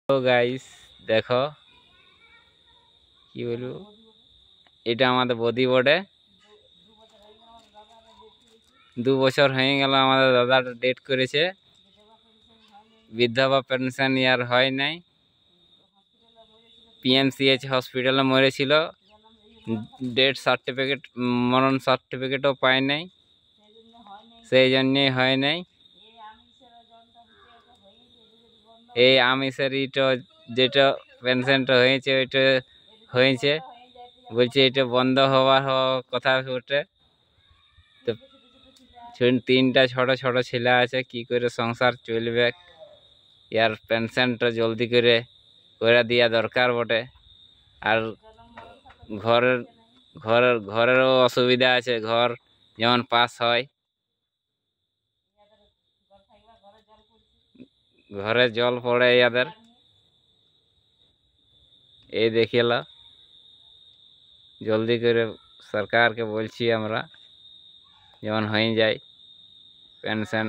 তো গাইস দেখো কি বলবো, এটা আমাদের বদি বোর্ডে 2 বছর হয়ে গেল আমাদের দাদা ডেট করেছে। বিধবা পেনশন ইয়ার হয় নাই। পিএমসিএইচ হসপিটালে মরেছিল, ডেথ সার্টিফিকেট মরণ সার্টিফিকেটও পায় নাই, সেই জন্যই হয় নাই। এই আমিষের ইটা যেটা পেনশনটা হয়েছে ওইটা হয়েছে, বলছে এটা বন্ধ হওয়ার কথা ওঠে। তো 3টা ছোট ছোট ছেলে আছে, কি করে সংসার চলবে? ইয়ার পেনশনটা জলদি করে করে দেওয়া দরকার বটে। আর ঘরের ঘরেরও অসুবিধা আছে, ঘর যেমন পাস হয়, ঘরে জল পড়ে ইয়াদের। এই দেখিল, জলদি করে সরকারকে বলছি আমরা যেমন হয়ে যায় পেনশন।